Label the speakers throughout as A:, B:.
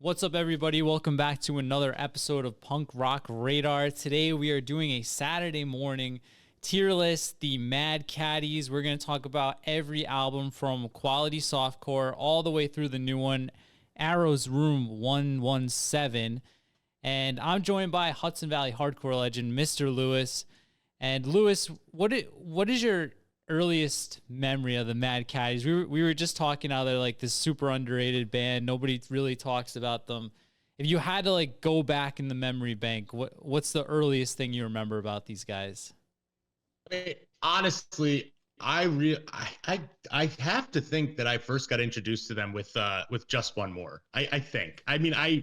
A: What's up, everybody? Welcome back to another episode of Punk Rock Radar. Today we are doing a Saturday morning tier list, the Mad Caddies. We're going to talk about every album from Quality Softcore all the way through the new one, Arrow's Room 117. And I'm joined by Hudson Valley hardcore legend, Mr. Lewis. And Lewis, what is your earliest memory of the Mad Caddies? We were just talking how they're like this super underrated band. Nobody really talks about them. If you had to like go back in the memory bank, what's the earliest thing you remember about these guys?
B: Honestly, I have to think that I first got introduced to them with Just One More. I think. I mean, I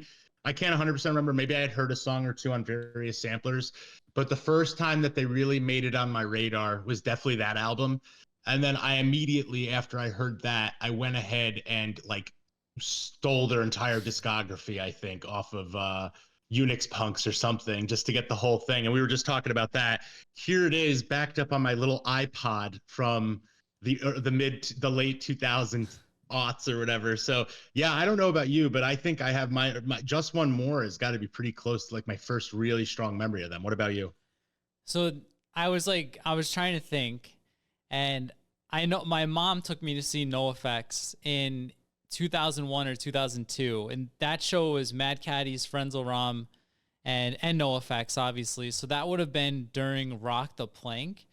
B: can't 100% remember. Maybe I had heard a song or two on various samplers, but the first time that they really made it on my radar was definitely that album. And then I immediately, after I heard that, I went ahead and like stole their entire discography, I think, off of Unix Punks or something, just to get the whole thing. And we were just talking about that. Here it is, backed up on my little iPod from the late 2000s aughts or whatever. So yeah, I don't know about you, but I think I have my Just One More has got to be pretty close to like my first really strong memory of them. What about you?
A: So I was trying to think, and I know my mom took me to see NoFX in 2001 or 2002, and that show was Mad Caddies, Frenzel Rom, and NoFX, obviously. So that would have been during Rock the Plank,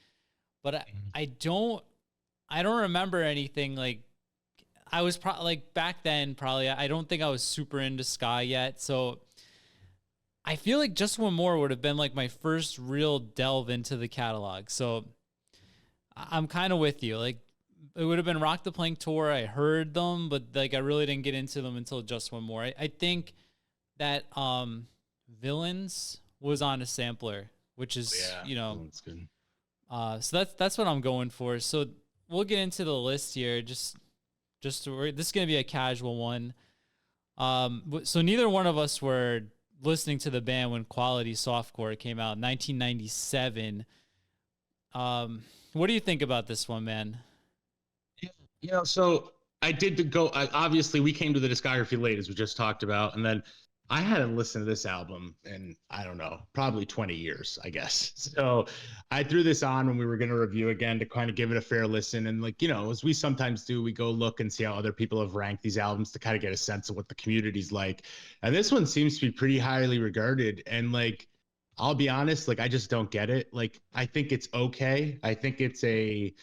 A: but I don't remember anything like. I was probably like back then, I don't think I was super into ska yet. So I feel like Just One More would have been like my first real delve into the catalog. So I'm kind of with you. Like it would have been Rock the Plank Tour. I heard them, but like I really didn't get into them until Just One More. I think that Villains was on a sampler, which is,
B: that's good.
A: So that's what I'm going for. So we'll get into the list here. This is going to be a casual one. So neither one of us were listening to the band when Quality Softcore came out in 1997. What do you think about this one, man?
B: So I did go. Obviously, we came to the discography late, as we just talked about, and then I hadn't listened to this album in, I don't know, probably 20 years, I guess. So I threw this on when we were going to review again to kind of give it a fair listen. And like, as we sometimes do, we go look and see how other people have ranked these albums to kind of get a sense of what the community's like. And this one seems to be pretty highly regarded. And like, I'll be honest, like, I just don't get it. Like, I think it's okay. I think it's a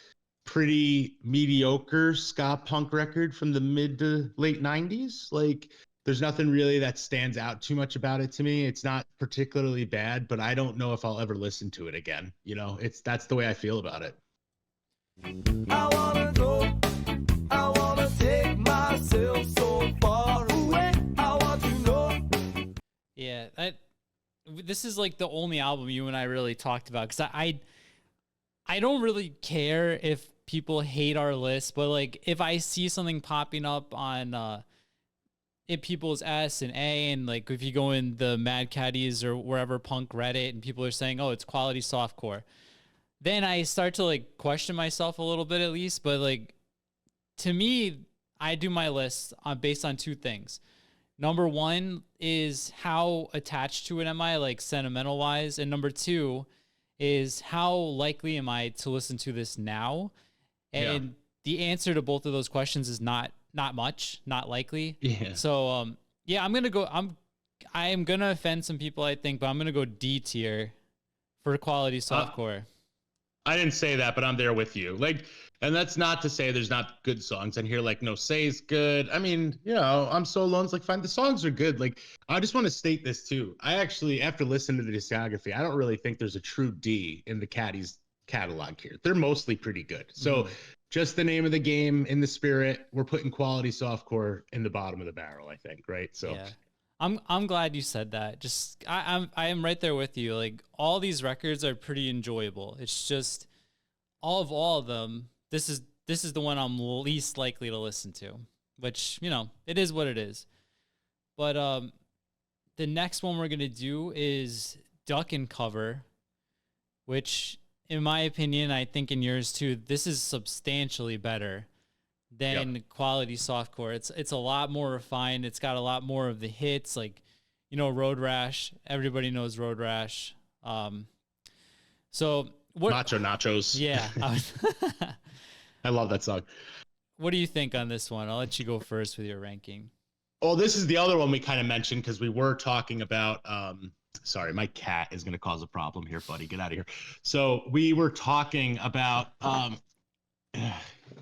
B: pretty mediocre ska punk record from the mid to late 90s. Like, there's nothing really that stands out too much about it to me. It's not particularly bad, but I don't know if I'll ever listen to it again. That's the way I feel about it.
C: I wanna go, I wanna take myself so far away. I want to know.
A: Yeah, this is like the only album you and I really talked about, because I don't really care if people hate our list, but like if I see something popping up on people's S and A, and like if you go in the Mad Caddies or wherever punk Reddit and people are saying, oh, it's Quality Softcore, then I start to like question myself a little bit at least. But like, to me, I do my list based on two things. Number one is how attached to it am I, like sentimental wise, and number two is how likely am I to listen to this now. And the answer to both of those questions is not much, not likely.
B: Yeah.
A: So, I am going to offend some people, I think, but I'm going to go D tier for Quality Softcore.
B: I didn't say that, but I'm there with you. Like, and that's not to say there's not good songs in here. Like, No Say's good. I mean, I'm So Alone's like fine. The songs are good. Like, I just want to state this too. I actually, after listening to the discography, I don't really think there's a true D in the Caddies catalog here. They're mostly pretty good. So just the name of the game, in the spirit, we're putting Quality Softcore in the bottom of the barrel, I think, right? So
A: yeah. I'm glad you said that. Just I am right there with you. Like, all these records are pretty enjoyable. It's just all of them, this is the one I'm least likely to listen to, which, it is what it is. But the next one we're gonna do is Duck and Cover, which, in my opinion, I think in yours too, this is substantially better than quality softcore. It's a lot more refined. It's got a lot more of the hits, like, you know, Road Rash. Everybody knows Road Rash. So what?
B: Nachos.
A: Yeah.
B: I love that song.
A: What do you think on this one? I'll let you go first with your ranking.
B: Well, this is the other one we kind of mentioned because we were talking about. Sorry, my cat is going to cause a problem here, buddy. Get out of here. So we were talking about.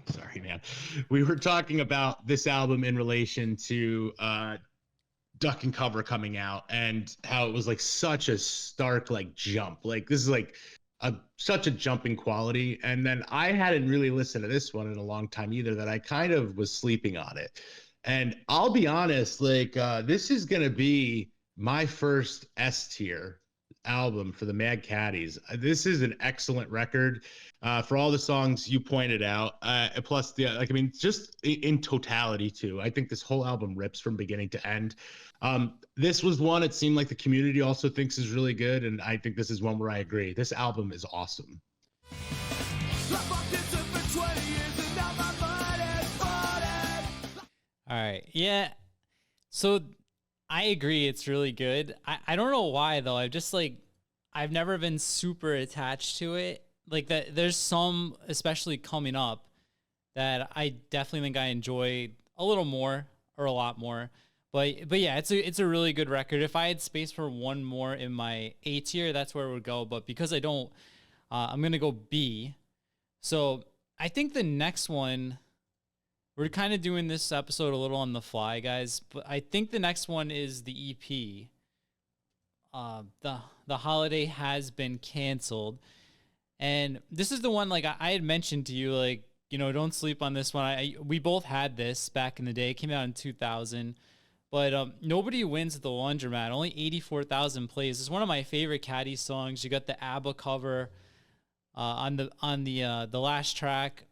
B: Sorry, man. We were talking about this album in relation to Duck and Cover coming out and how it was like such a stark like jump. Like this is like such a jump in quality. And then I hadn't really listened to this one in a long time either, that I kind of was sleeping on it. And I'll be honest, like this is going to be my first S tier album for the Mad Caddies. This is an excellent record for all the songs you pointed out. Plus the, like, I mean, just in totality too. I think this whole album rips from beginning to end. This was one it seemed like the community also thinks is really good. And I think this is one where I agree. This album is awesome.
A: All right. Yeah. So I agree. It's really good. I don't know why though. I've never been super attached to it. Like that there's some, especially coming up, that I definitely think I enjoy a little more or a lot more. But yeah, it's a really good record. If I had space for one more in my A tier, that's where it would go. But because I don't, I'm gonna go B. So I think the next one, we're kind of doing this episode a little on the fly, guys. But I think the next one is the EP. The Holiday Has Been Canceled, and this is the one like I had mentioned to you, like, you know, don't sleep on this one. We both had this back in the day. It came out in 2000. But Nobody Wins at the Laundromat, only 84,000 plays. It's one of my favorite Caddies songs. You got the ABBA cover on the last track.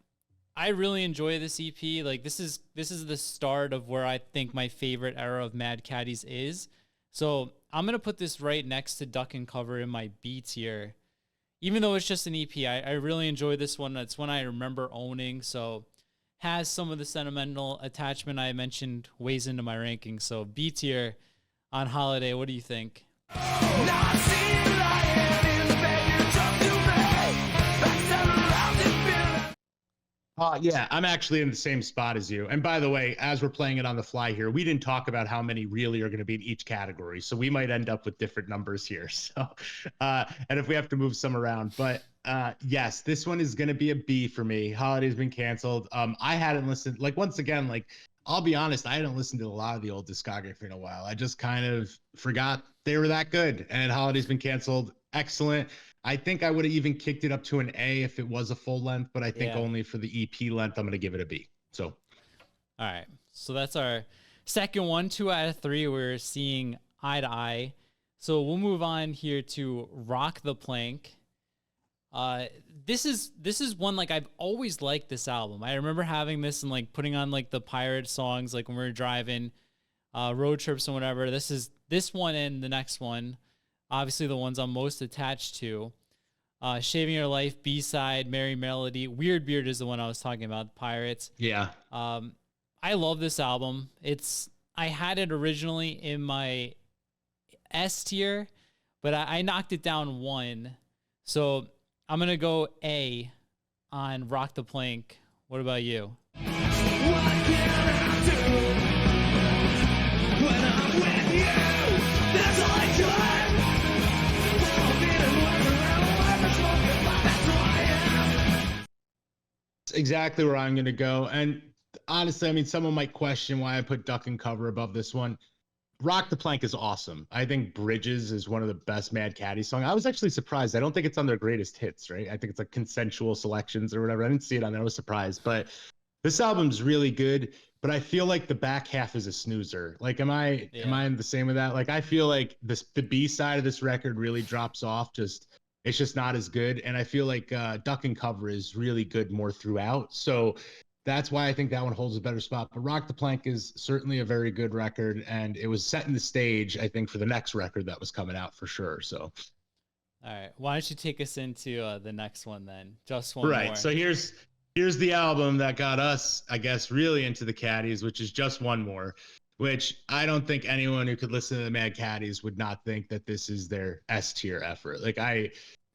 A: I really enjoy this EP. Like this is the start of where I think my favorite era of Mad Caddies is. So I'm gonna put this right next to Duck and Cover in my B tier, even though it's just an EP. I really enjoy this one. It's one I remember owning. So has some of the sentimental attachment I mentioned, weighs into my ranking. So B tier on Holiday. What do you think?
B: Yeah, I'm actually in the same spot as you. And by the way, as we're playing it on the fly here, we didn't talk about how many really are going to be in each category. So we might end up with different numbers here. So, and if we have to move some around, but yes, this one is going to be a B for me. Holiday's Been Canceled. I hadn't listened, like, once again, like, I'll be honest, I hadn't listened to a lot of the old discography in a while. I just kind of forgot they were that good. And Holiday's Been Canceled. Excellent. I think I would have even kicked it up to an A if it was a full length, but I think only for the EP length, I'm going to give it a B. So,
A: all right. So that's our second one. 2 out of 3. We're seeing eye to eye. So we'll move on here to Rock the Plank. This is one, like, I've always liked this album. I remember having this and like putting on like the pirate songs, like when we were driving road trips and whatever. This one and the next one. Obviously, the ones I'm most attached to. Shaving Your Life, B-side, Merry Melody. Weird Beard is the one I was talking about, Pirates.
B: Yeah.
A: I love this album. I had it originally in my S tier, but I knocked it down 1. So I'm going to go A on Rock the Plank. What about you?
C: What can I do when I'm with you? That's all I do.
B: Exactly where I'm going to go. And honestly, I mean, someone might question why I put Duck and Cover above this one. Rock the Plank is awesome. I think Bridges is one of the best Mad Caddy songs. I was actually surprised. I don't think it's on their greatest hits, right? I think it's like consensual selections or whatever. I didn't see it on there. I was surprised. But this album's really good. But I feel like the back half is a snoozer. Like, am I in the same with that? Like, I feel like the B side of this record really drops off. It's just not as good. And I feel like Duck and Cover is really good more throughout. So that's why I think that one holds a better spot. But Rock the Plank is certainly a very good record. And it was setting the stage, I think, for the next record that was coming out for sure. So,
A: all right. Why don't you take us into the next one then? Just one more.
B: Right. So here's Here's the album that got us, I guess, really into the Caddies, which is Just One More, which I don't think anyone who could listen to the Mad Caddies would not think that this is their S tier effort.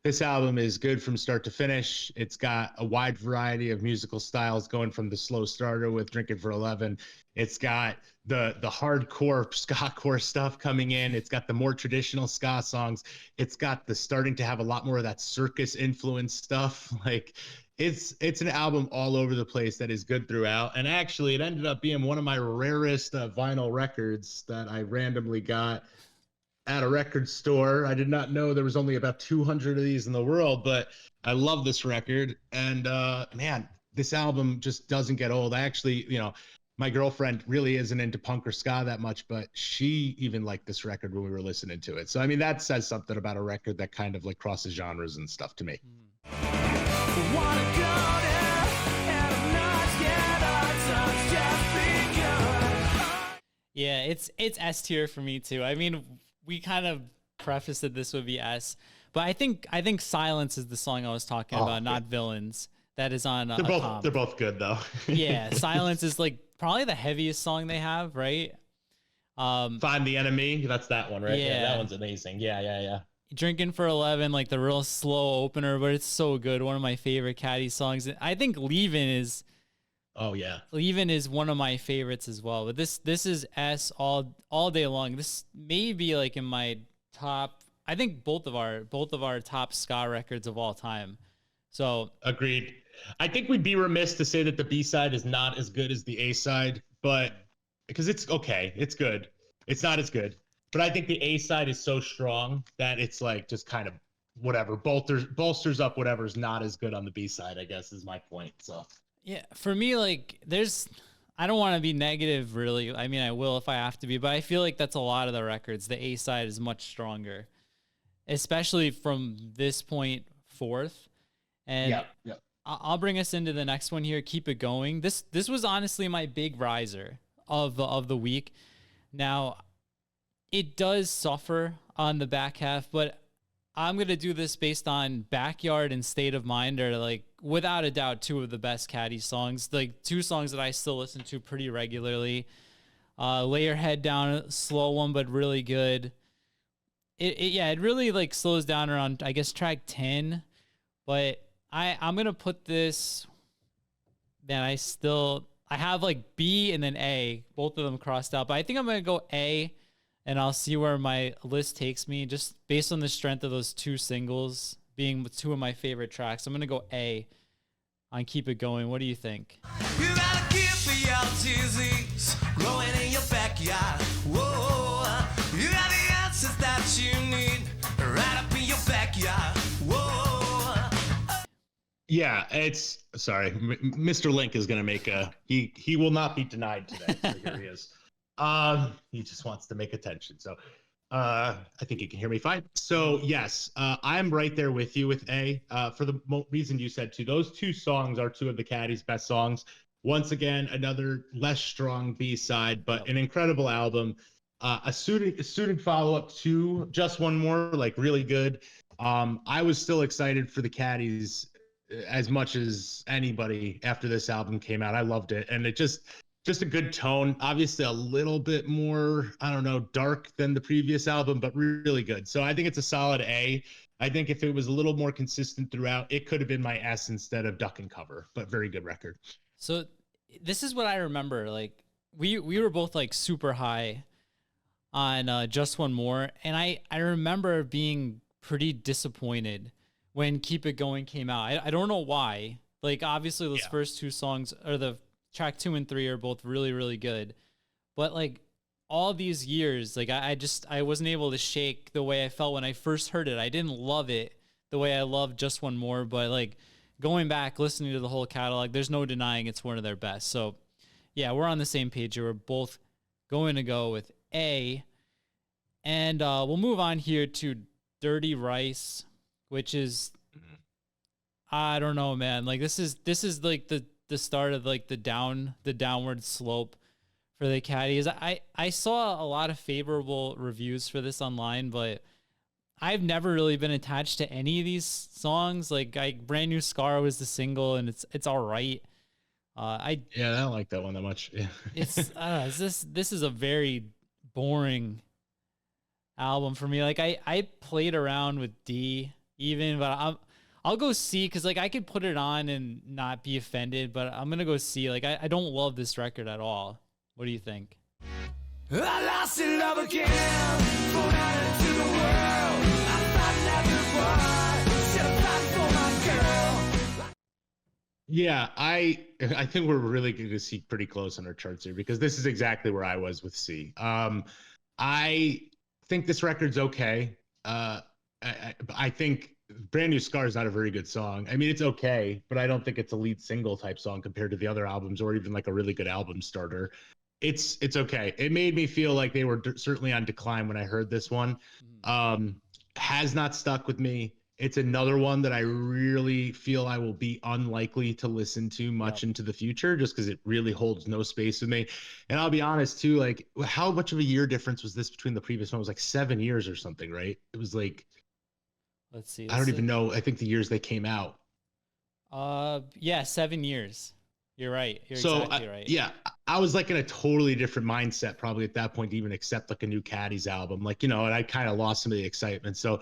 B: This album is good from start to finish. It's got a wide variety of musical styles, going from the slow starter with Drinking for 11. It's got the hardcore ska-core stuff coming in. It's got the more traditional ska songs. It's got the starting to have a lot more of that circus influence stuff. Like, it's an album all over the place that is good throughout. And actually, it ended up being one of my rarest vinyl records that I randomly got at a record store. I did not know there was only about 200 of these in the world, but I love this record. And man, this album just doesn't get old. I actually, my girlfriend really isn't into punk or ska that much, but she even liked this record when we were listening to it. So, I mean, that says something about a record that kind of like crosses genres and stuff to me.
A: Yeah, it's S tier for me too. I mean, we kind of prefaced that this would be S, but I think Silence is the song I was talking about, not Villains. That is on.
B: They're both good though.
A: Yeah, Silence is like probably the heaviest song they have, right?
B: Find the Enemy. That's that one, right?
A: Yeah,
B: that one's amazing. Yeah.
A: Drinking for 11, like the real slow opener, but it's so good. One of my favorite Caddy songs. I think Leavin' is.
B: Oh yeah,
A: Leavin' is one of my favorites as well. But this is S all day long. This may be like in my top. I think both of our top ska records of all time. So
B: agreed. I think we'd be remiss to say that the B side is not as good as the A side, but because it's okay, it's good. It's not as good, but I think the A side is so strong that it's like just kind of whatever bolsters up whatever's not as good on the B side, I guess, is my point. So.
A: Yeah, for me, like, I don't want to be negative, really. I mean, I will if I have to be, but I feel like that's a lot of the records. The A side is much stronger, especially from this point forth. And
B: yeah.
A: I'll bring us into the next one here. Keep It Going. This was honestly my big riser of the week. Now, it does suffer on the back half, but I'm going to do this based on Backyard and State of Mind are like, without a doubt, two of the best Caddy songs. Like two songs that I still listen to pretty regularly. Lay Your Head Down, slow one, but really good. It really like slows down around, I guess, track 10. But I'm going to put this, man, I have like B and then A, both of them crossed out. But I think I'm going to go A. And I'll see where my list takes me just based on the strength of those two singles being two of my favorite tracks. I'm going to go A on Keep It Going. What do you think?
C: You gotta keep your disease growing in your backyard. Whoa, you got the answers that you need right up in your backyard. Whoa.
B: Yeah, Mr. Link is going to make he will not be denied today. So here he is. He just wants to make attention. So I think he can hear me fine. So yes, I'm right there with you with A. For the reason you said too, those two songs are two of the Caddies' best songs. Once again, another less strong B side, but an incredible album. A suiting follow up to Just One More, like really good. I was still excited for the Caddies as much as anybody after this album came out. I loved it, and it just a good tone. Obviously a little bit more, I don't know, dark than the previous album, but really good. So I think it's a solid A. I think if it was a little more consistent throughout, it could have been my S instead of Duck and Cover, but very good record.
A: So this is what I remember. Like we were both like super high on Just One More. And I remember being pretty disappointed when Keep It Going came out. I don't know why. Like obviously those first two songs or the track 2 and 3 are both really, really good. But like all these years, like I wasn't able to shake the way I felt when I first heard it. I didn't love it the way I loved Just One More, but like going back, listening to the whole catalog, there's no denying it's one of their best. So yeah, we're on the same page here. We're both going to go with A. And we'll move on here to Dirty Rice, which is, I don't know, man. Like this is like the start of like the downward slope for the Caddies. I saw a lot of favorable reviews for this online, but I've never really been attached to any of these songs. Like Brand New Scar was the single, and it's all right. I
B: don't like that one that much. Yeah.
A: this is a very boring album for me. Like I played around with D even, but I'll go C because like I could put it on and not be offended, but I'm gonna go C. Like I don't love this record at all. What do you think?
C: I lost in love again, thrown out into the world. I thought never was, set apart for my girl.
B: Yeah, I think we're really going to see pretty close on our charts here because this is exactly where I was with C. I think this record's okay. I think Brand New Scar is not a very good song. I mean, it's okay, but I don't think it's a lead single type song compared to the other albums or even like a really good album starter. It's okay. It made me feel like they were certainly on decline when I heard this one. Has not stuck with me. It's another one that I really feel I will be unlikely to listen to much into the future just because it really holds no space with me. And I'll be honest too, like how much of a year difference was this between the previous one? It was like 7 years or something, right? It was like,
A: Let's see.
B: I don't even know. I think the years they came out.
A: Yeah, 7 years. You're right. You're
B: so
A: exactly right.
B: Yeah, I was like in a totally different mindset probably at that point to even accept like a new Caddies album, like, and I kind of lost some of the excitement. So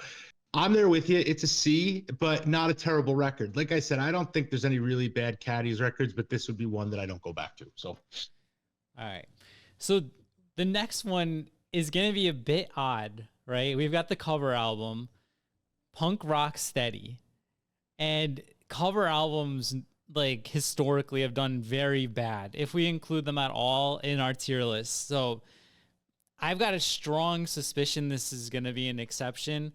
B: I'm there with you. It's a C, but not a terrible record. Like I said, I don't think there's any really bad Caddies records, but this would be one that I don't go back to. So,
A: all right. So the next one is going to be a bit odd, right? We've got the cover album, Punk Rock Steady, and cover albums like historically have done very bad if we include them at all in our tier list. So I've got a strong suspicion this is going to be an exception.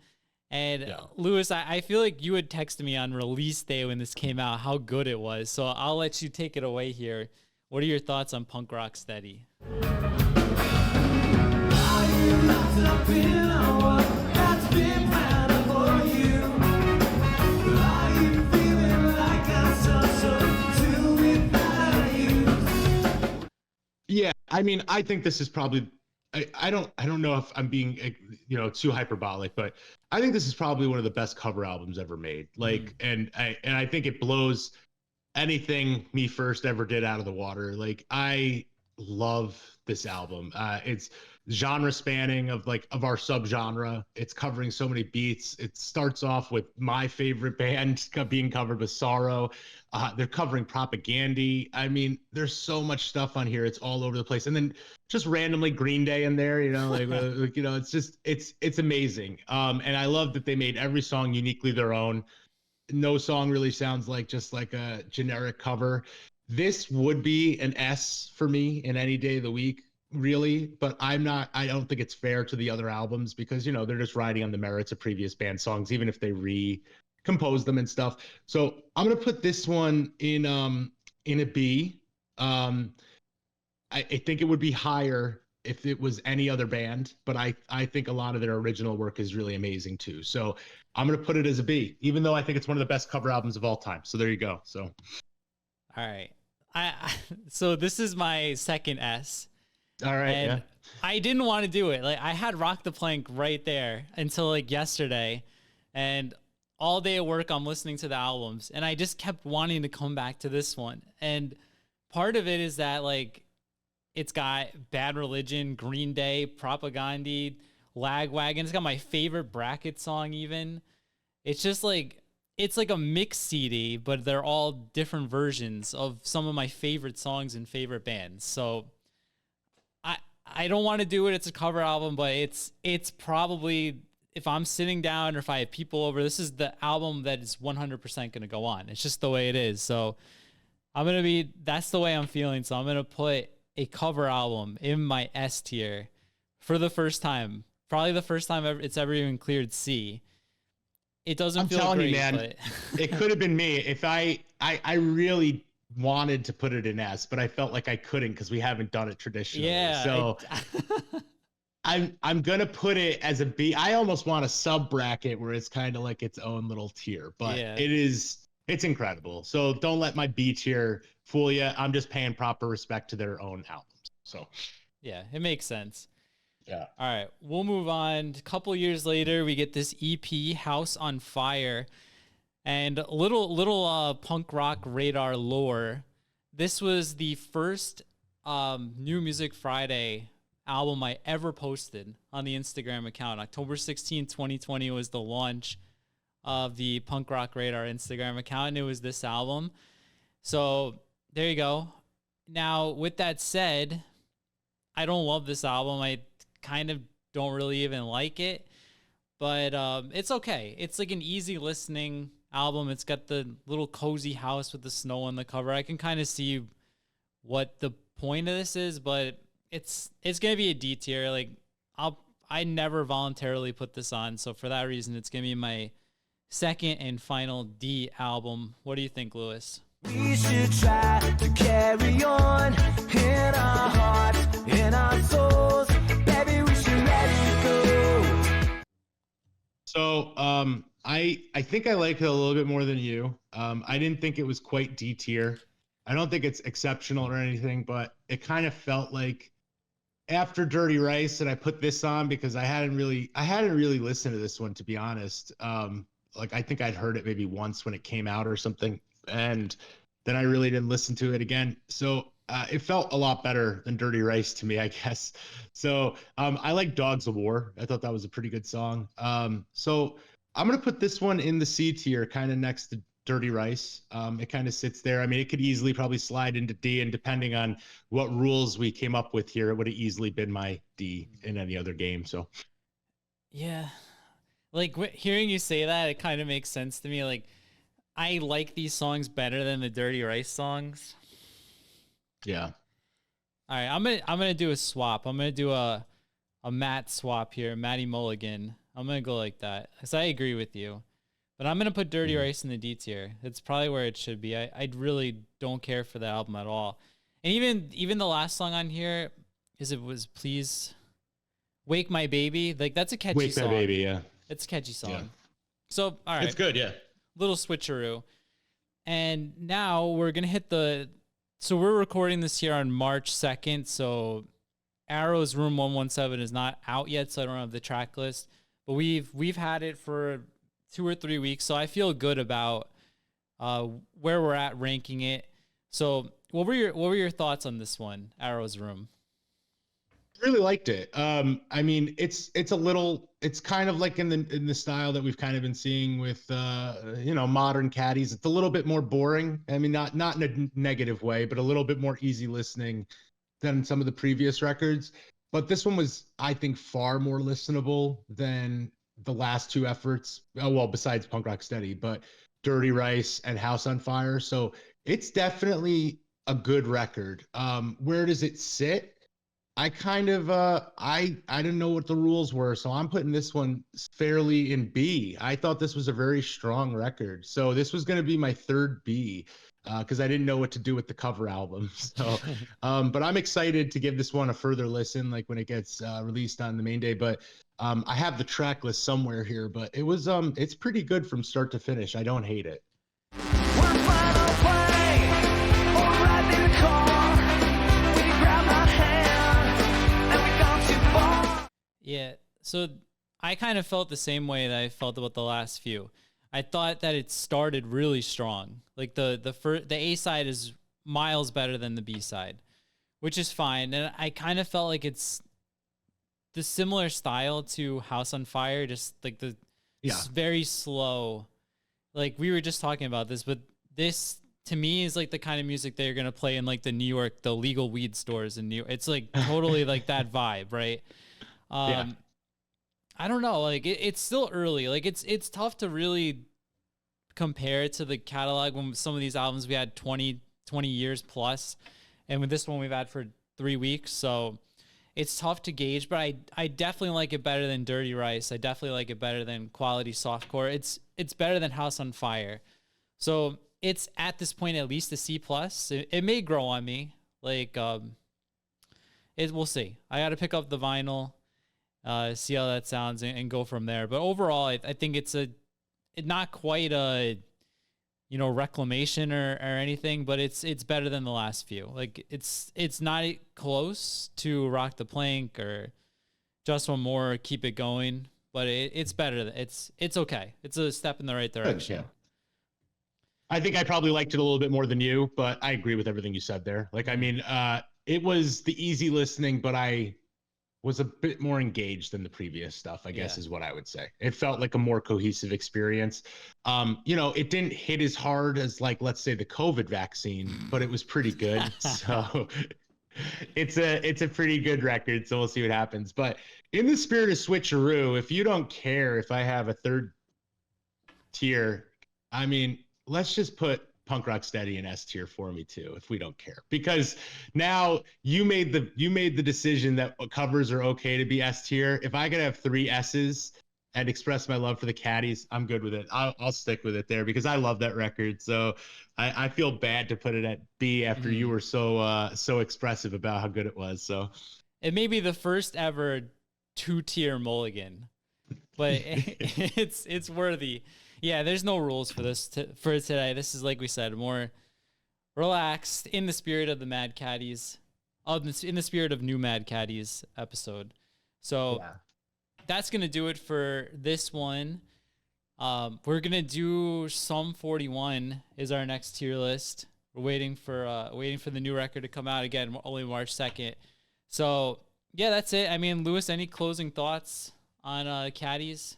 A: And Lewis, I feel like you had texted me on release day when this came out how good it was. So I'll let you take it away here. What are your thoughts on Punk Rock Steady?
B: Yeah, I mean, I think this is probably I don't know if I'm being too hyperbolic, but I think this is probably one of the best cover albums ever made. Like, and I think it blows anything Me First ever did out of the water. Like, I love this album. It's genre spanning of our subgenre. It's covering so many beats. It starts off with my favorite band being covered with Sorrow. They're covering Propaganda. I mean, there's so much stuff on here. It's all over the place. And then just randomly Green Day in there, it's just, it's amazing. And I love that they made every song uniquely their own. No song really sounds like just like a generic cover. This would be an S for me in any day of the week, really, but I don't think it's fair to the other albums because, they're just riding on the merits of previous band songs, even if they recompose them and stuff. So I'm going to put this one in a B. I think it would be higher if it was any other band, but I think a lot of their original work is really amazing too. So I'm going to put it as a B, even though I think it's one of the best cover albums of all time. So there you go. So.
A: All right. So this is my second S.
B: All right.
A: And
B: yeah.
A: I didn't want to do it. Like I had Rock the Plank right there until like yesterday, and all day at work I'm listening to the albums, and I just kept wanting to come back to this one. And part of it is that like it's got Bad Religion, Green Day, Propaganda, Lagwagon. It's got my favorite Bracket song even. It's just like it's like a mix CD, but they're all different versions of some of my favorite songs and favorite bands. So I don't want to do it. It's a cover album, but it's probably, if I'm sitting down or if I have people over, this is the album that is 100% going to go on. It's just the way it is. So that's the way I'm feeling. So I'm going to put a cover album in my S tier for the first time. Probably the first time it's ever even cleared C. It doesn't feel
B: telling
A: great,
B: you, man,
A: but
B: it could have been me if I really wanted to put it in S, but I felt like I couldn't because we haven't done it traditionally.
A: yeah.
B: So I'm gonna put it as a B. I almost want a sub bracket where it's kind of like its own little tier, but it's incredible. So don't let my B tier fool you. I'm just paying proper respect to their own albums. So
A: yeah, it makes sense.
B: Yeah.
A: All right, we'll move on. A couple years later, we get this EP, House on Fire, and a little punk rock radar lore. This was the first New Music Friday album I ever posted on the Instagram account. October 16, 2020 was the launch of the Punk Rock Radar Instagram account, and it was this album. So there you go. Now, with that said, I don't love this album. I kind of don't really even like it, but it's okay. It's like an easy listening album. It's got the little cozy house with the snow on the cover. I can kind of see what the point of this is, but it's gonna be a D tier. Like I never voluntarily put this on, so for that reason, it's gonna be my second and final D album. What do you think, Lewis?
C: We should try to carry on in our hearts, in our souls. Baby, we should let it go.
B: So I think I like it a little bit more than you. I didn't think it was quite D tier. I don't think it's exceptional or anything, but it kind of felt like after Dirty Rice that I put this on because I hadn't really listened to this one, to be honest. Like I think I'd heard it maybe once when it came out or something, and then I really didn't listen to it again. So it felt a lot better than Dirty Rice to me, I guess. So I like Dogs of War. I thought that was a pretty good song. So I'm gonna put this one in the C tier, kind of next to Dirty Rice. It kind of sits there. I mean, it could easily probably slide into D, and depending on what rules we came up with here, it would have easily been my D in any other game. So
A: Yeah. Like hearing you say that, it kind of makes sense to me. Like I like these songs better than the Dirty Rice songs.
B: yeah.
A: All right, I'm gonna do a swap. I'm gonna do a Matt swap here, Matty Mulligan. I'm gonna go like that because I agree with you, but I'm gonna put Dirty Rice in the D tier. It's probably where it should be. I really don't care for the album at all, and even the last song on here was Please Wake My Baby. Like that's a catchy song.
B: Wake My Baby, yeah.
A: It's a catchy song.
B: Yeah.
A: So all right,
B: It's good, yeah.
A: little switcheroo. And now we're going to hit so we're recording this here on March 2nd. So Arrow's Room 117 is not out yet. So I don't have the track list, but we've had it for 2 or 3 weeks. So I feel good about where we're at ranking it. So what were your thoughts on this one, Arrow's Room?
B: Really liked it. I mean, it's kind of like in the style that we've kind of been seeing with modern Caddies. It's a little bit more boring. I mean, not in a negative way, but a little bit more easy listening than some of the previous records. But this one was, I think, far more listenable than the last two efforts. Oh, well, besides Punk Rock Steady, but Dirty Rice and House on Fire. So it's definitely a good record. Where does it sit? I kind of I didn't know what the rules were, so I'm putting this one fairly in B. I thought this was a very strong record, so this was going to be my third B because I didn't know what to do with the cover album. So, but I'm excited to give this one a further listen, like when it gets released on the main day. But I have the track list somewhere here, but it's pretty good from start to finish. I don't hate it.
A: Yeah, so I kind of felt the same way that I felt about the last few. I thought that it started really strong. Like the A side is miles better than the B side, which is fine. And I kind of felt like it's the similar style to House on Fire, just like very slow. Like we were just talking about this, but this to me is like the kind of music that you're gonna play in like the legal weed stores in New York. It's like totally like that vibe, right?
B: Yeah.
A: I don't know. Like it's still early. Like it's tough to really compare it to the catalog when some of these albums we had 20 years plus, and with this one we've had for 3 weeks. So it's tough to gauge, but I definitely like it better than Dirty Rice. I definitely like it better than Quality Softcore. It's better than House on Fire. So it's at this point at least a C plus. It may grow on me. Like we'll see. I got to pick up the vinyl. See how that sounds and go from there. But overall, I think it's not quite a, reclamation or anything, but it's better than the last few. Like it's not close to Rock the Plank or, Just One More, Keep It Going, but it's better. It's okay. It's a step in the right direction.
B: Yeah. I think I probably liked it a little bit more than you, but I agree with everything you said there. Like, I mean, it was the easy listening, but I was a bit more engaged than the previous stuff, I guess is what I would say. It felt like a more cohesive experience. You know, it didn't hit as hard as, like, let's say the COVID vaccine, but it was pretty good. So it's a pretty good record. So we'll see what happens. But in the spirit of switcheroo, if you don't care if I have a third tier, I mean, let's just put Punk Rock Steady in S tier for me too, if we don't care, because now you made the decision that covers are okay to be S tier. If I could have 3 S's and express my love for the Caddies, I'm good with it. I'll stick with it there because I love that record. So I feel bad to put it at B after you were so expressive about how good it was. So
A: it may be the first ever 2-tier mulligan, but it's worthy. Yeah, there's no rules for this for today. This is, like we said, more relaxed in the spirit of the Mad Caddies, in the spirit of new Mad Caddies episode. So that's gonna do it for this one. We're gonna do Sum 41 is our next tier list. We're waiting for the new record to come out again, only March 2nd. So yeah, that's it. I mean, Lewis, any closing thoughts on Caddies?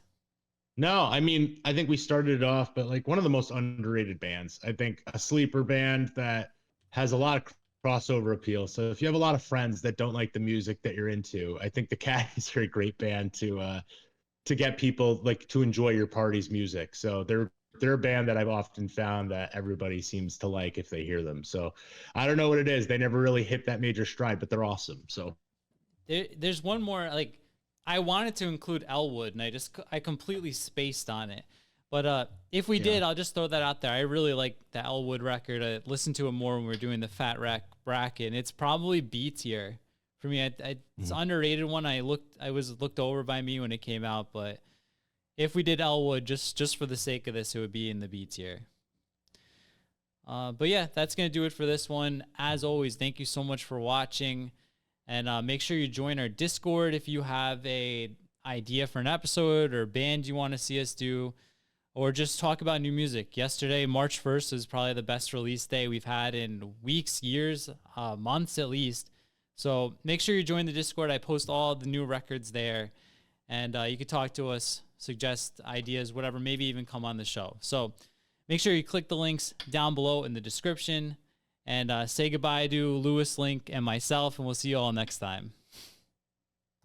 B: No, I mean, I think we started it off, but like one of the most underrated bands. I think a sleeper band that has a lot of crossover appeal. So if you have a lot of friends that don't like the music that you're into, I think the Caddies are a great band to get people like to enjoy your party's music. So they're a band that I've often found that everybody seems to like if they hear them. So I don't know what it is. They never really hit that major stride, but they're awesome. So
A: there's one more, like, I wanted to include Elwood, and I completely spaced on it. But if we did, I'll just throw that out there. I really like the Elwood record. I listened to it more when we were doing the Fat Rack bracket, and it's probably B tier for me. It's an underrated one. I was looked over by me when it came out, but if we did Elwood, just for the sake of this, it would be in the B tier. But yeah, that's gonna do it for this one. As always, thank you so much for watching. And make sure you join our Discord if you have a idea for an episode or band you want to see us do, or just talk about new music. Yesterday, March 1st, is probably the best release day we've had in weeks, years, months at least. So make sure you join the Discord. I post all the new records there, and you can talk to us, suggest ideas, whatever, maybe even come on the show. So make sure you click the links down below in the description. And say goodbye to Lewis, Link, and myself, and we'll see you all next time.